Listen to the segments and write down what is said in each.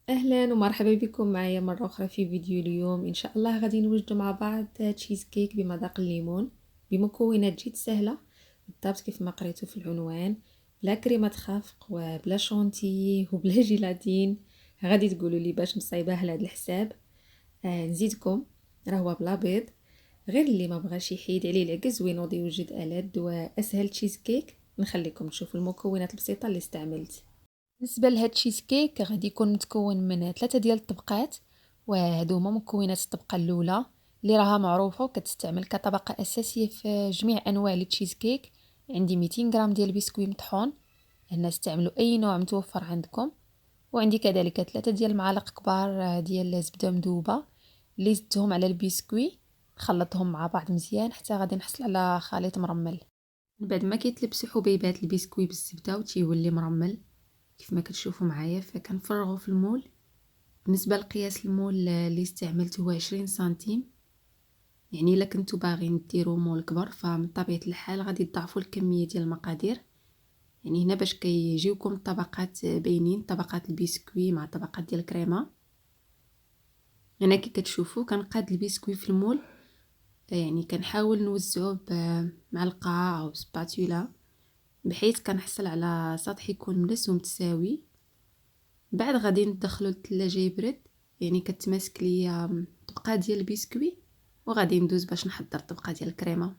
اهلا ومرحبا بكم معايا مره اخرى في فيديو. اليوم ان شاء الله غادي نوجدوا مع بعض تشيز كيك بمذاق الليمون بمكونات جد سهله، بالضبط كيف ما قريتوا في العنوان، بلا كريمه خفق وبلا شونتي وبلا جيلاتين. غادي تقولوا لي باش نصايبها لهذا الحساب. نزيدكم، راهو بلا بيض، غير اللي ما بغاش يحيد عليه العكز وينوض يوجد ألذ واسهل تشيز كيك. نخليكم تشوفوا المكونات البسيطه اللي استعملت. بالنسبه لهاد التشيز كيك غادي يكون متكون من 3 ديال الطبقات، وهادو هما مكونات الطبقه الاولى اللي راها معروفه وكتستعمل كطبقه اساسيه في جميع انواع التشيز كيك. عندي 200 غرام ديال البسكوي مطحون، هنا استعملوا اي نوع متوفر عندكم. وعندي كذلك 3 ديال المعالق كبار ديال الزبده مذوبه اللي زدتهم على البسكوي، خلطهم مع بعض مزيان حتى غادي نحصل على خليط مرمل. من بعد ما كيتلبسوا حبيبات البسكوي بالزبده وتيولي مرمل كيف ما كتشوفوا معايا، فكنفرغوا في المول. بالنسبه لقياس المول اللي استعملته هو 20 سنتيم، يعني الا كنتو باغيين ديروا مول كبر فمن طبيعه الحال غادي تضاعفوا الكميه ديال المقادير. يعني هنا باش كيجيوكم الطبقات باينين، طبقات البسكوي مع طبقات ديال الكريمه. هنا كي كتشوفوا كنقاد البسكوي في المول، يعني كنحاول نوزعوه بمعلقه او سباتولا بحيث كنحصل على سطح يكون ملس ومتساوي. بعد غادي ندخلو للثلاجه يبرد، يعني كتماسك ليا طبقه ديال البسكوي، وغادي ندوز باش نحضر طبقه ديال الكريمه.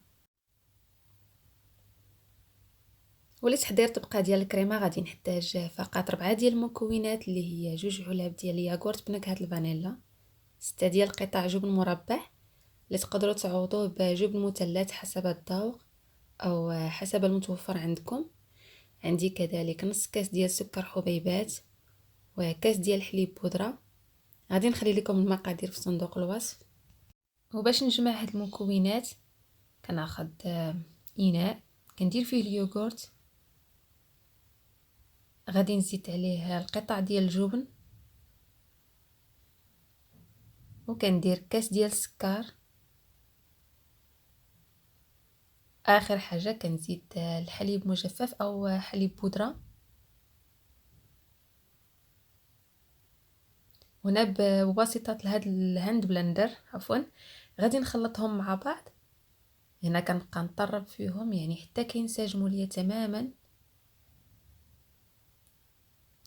ولتحضير طبقه ديال الكريمه غادي نحتاج فقط 4 ديال المكونات اللي هي 2 علب ديال الياغورت بنكهه الفانيلا، 6 ديال قطع جبن مربع اللي تقدروا تعوضوه بجبن مثلث حسب الذوق او حسب المتوفر عندكم. عندي كذلك نص كاس ديال سكر حبيبات وكاس ديال حليب بودره. غادي نخلي لكم المقادير في صندوق الوصف. وباش نجمع هاد المكونات كناخذ اناء كندير فيه اليوغورت، غادي نزيد عليه القطع ديال الجبن، وكندير كاس ديال السكر. اخر حاجه كنزيد الحليب مجفف او حليب بودره. هنا بواسطه هاد الهاند بلندر عفوا غادي نخلطهم مع بعض. هنا كنبقى نطرب فيهم يعني حتى كينسجموا ليا تماما،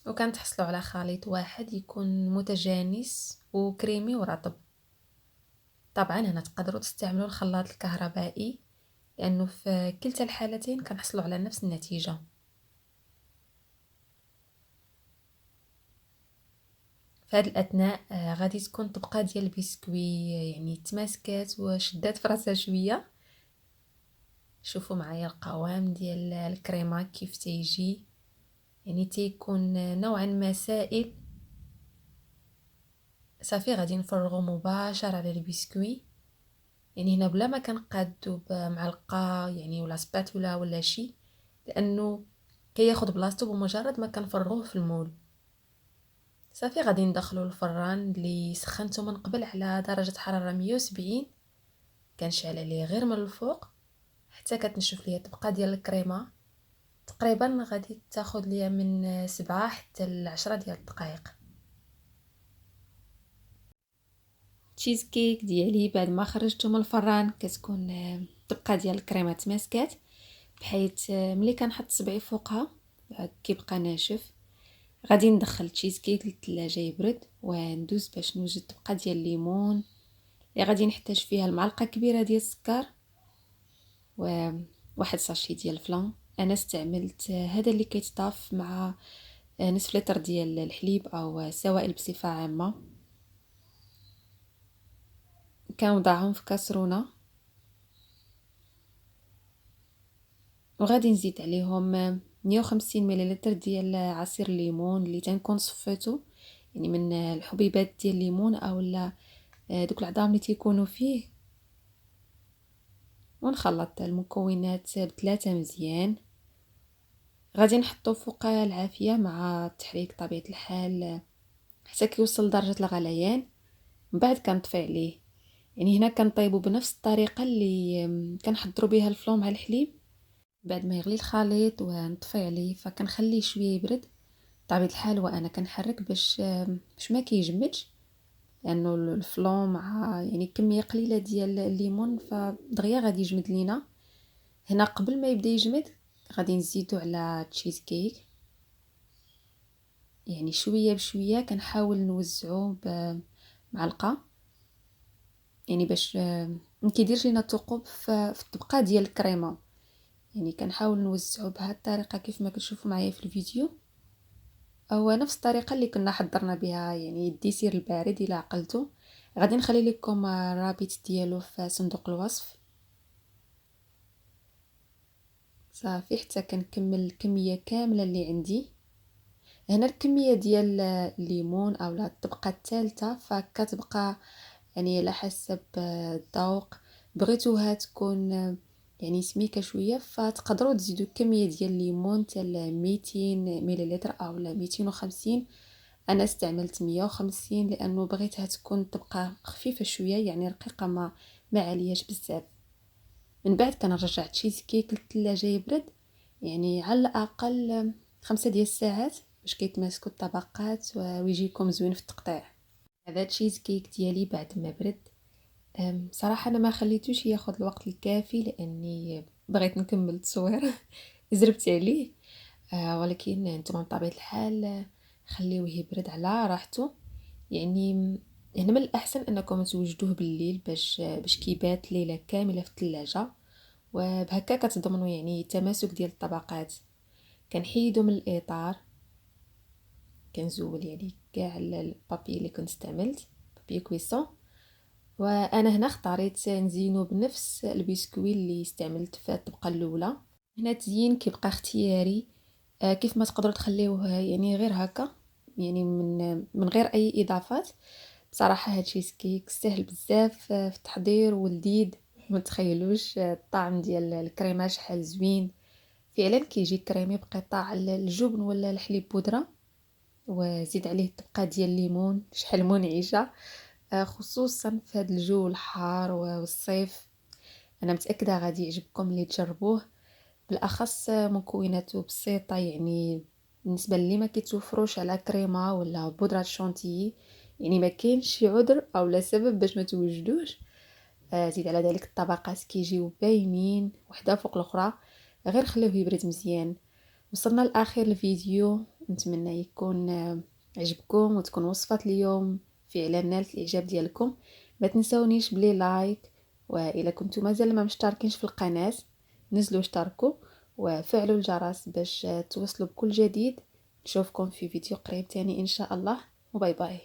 وكنتحصلوا على خليط واحد يكون متجانس وكريمي ورطب. طبعا هنا تقدروا تستعملوا الخلاط الكهربائي لانه في كلتا الحالتين كنحصلوا على نفس النتيجه. في هذا الاثناء غادي تكون طبقه ديال البسكوي يعني تماسكات وشدات في راسها شويه. شوفوا معايا القوام ديال الكريمه كيف تيجي، يعني تيكون نوعا ما سائل. صافي غادي نفرغه مباشره على البسكوي، يعني هنا بلا ما كنقادو بمعلقه يعني ولا سباتولا ولا شي، لانه كياخد بلاصتو بمجرد ما كنفرغوه في المول. صافي غادي ندخلو الفران اللي سخنته من قبل على درجه حراره 170، كنشعل عليه غير من الفوق حتى كتنشف ليا طبقه ديال الكريمه. تقريبا غادي تاخد ليا من 7 حتى ل10 ديال الدقائق. تشيز كيك ديالي بعد ما خرجته من الفران كتكون طبقه ديال الكريمه تماسكات، بحيث ملي كنحط صبعي فوقها كيبقى ناشف. غادي ندخل التشيز كيك للثلاجه يبرد وندوز باش نوجد طبقه ديال الليمون اللي غادي نحتاج فيها المعلقه كبيره ديال السكر وواحد ساشي ديال الفلان. انا استعملت هذا اللي كيتضاف مع نصف لتر ديال الحليب او سوائل بصفه عامه. كنوضعهم في كاسرونه وغادي نزيد عليهم 150 مليلتر ديال عصير الليمون اللي تنكون صفيته يعني من الحبيبات ديال الليمون او لا دوك العظام اللي تيكونوا فيه. ونخلط المكونات بثلاثه مزيان. غادي نحطو فوق العافيه مع التحريك طبيعه الحال حتى كيوصل لدرجه الغليان. من بعد كنطفي عليه، يعني هنا كنطيبو بنفس الطريقه اللي كنحضروا بها الفلون مع الحليب. بعد ما يغلي الخليط ونطفي عليه فكنخليه شويه يبرد، بطبيعة الحال وانا كنحرك باش ما كيجمدش، لانه الفلون مع يعني كميه قليله ديال الليمون فدغيا غادي يجمد لينا. هنا قبل ما يبدا يجمد غادي نزيدو على تشيز كيك، يعني شويه بشويه كنحاول نوزعو بمعلقه، يعني باش ما كيديرش لينا ثقوب في الطبقه ديال الكريمه. يعني كنحاول نوزعو بهذه الطريقه كيف ما كتشوفوا معايا في الفيديو، او نفس الطريقه اللي كنا حضرنا بها يعني الديسير البارد. الى عقلتو غادي نخلي لكم الرابط ديالو في صندوق الوصف. صافي حتى كنكمل الكميه كامله اللي عندي. هنا الكميه ديال الليمون او الطبقه الثالثه فكتبقى يعني على حسب الذوق. بغيتوها تكون يعني سميكه شويه فتقدروا تزيدوا كميه ديال الليمون حتى 200 مليلتر او 250. انا استعملت 150 لانه بغيتها تكون تبقى خفيفه شويه، يعني رقيقه ما عالياش بزاف. من بعد كنرجع تشيز كيك للثلاجه يبرد، يعني على الاقل 5 ديال الساعات باش كيتماسكوا الطبقات ويجيكم زوين في التقطيع. هذا تشيز كيك ديالي بعد ما برد. صراحه انا ما خليتوش ياخذ الوقت الكافي لاني بغيت نكمل التصوير زربت عليه. ولكن نتوما بطبيعه الحال خليوه يبرد على راحته. يعني هنا من الاحسن انكم توجدوه بالليل باش كيبات ليله كامله في الثلاجه، وبهكا كتضمنوا يعني تماسك ديال الطبقات. كنحيدو من الاطار، كنزول يعني كاع البابي اللي كنت استعملت، بابي كويسون. وانا هنا اختاريت نزينو بنفس البسكوي اللي استعملت في الطبقه الاولى. هنا التزيين كيبقى اختياري، كيف ما تقدروا تخليوه يعني غير هكا، يعني من غير اي اضافات. بصراحه هاد تشيز كيك سهل بزاف في التحضير ولذيذ. ما تخيلوش الطعم ديال الكريمه شحال زوين. فعلا كيجي كريمي بقطع الجبن ولا الحليب بودره، وزيد عليه طبقه ديال الليمون شحال منعشه، خصوصا في هذا الجو الحار والصيف. انا متاكده غادي يعجبكم اللي تجربوه، بالاخص مكوناته بسيطه. يعني بالنسبه للي ما كيتوفروش على كريمه ولا بودره شونتيي، يعني ما كاينش شي عذر او لا سبب باش ما توجدوش. زيد على ذلك الطبقات كيجيو باينين وحده فوق الاخرى، غير خليوه يبرد مزيان. وصلنا لاخر الفيديو، نتمنى يكون عجبكم وتكون وصفه اليوم فعلا نالت الاعجاب ديالكم. ما تنسونيش بلي لايك، والى كنتم مازال ما مشتركينش في القناه نزلوا اشتركوا وفعلوا الجرس باش توصلوا بكل جديد. نشوفكم في فيديو قريب تاني ان شاء الله، وباي باي.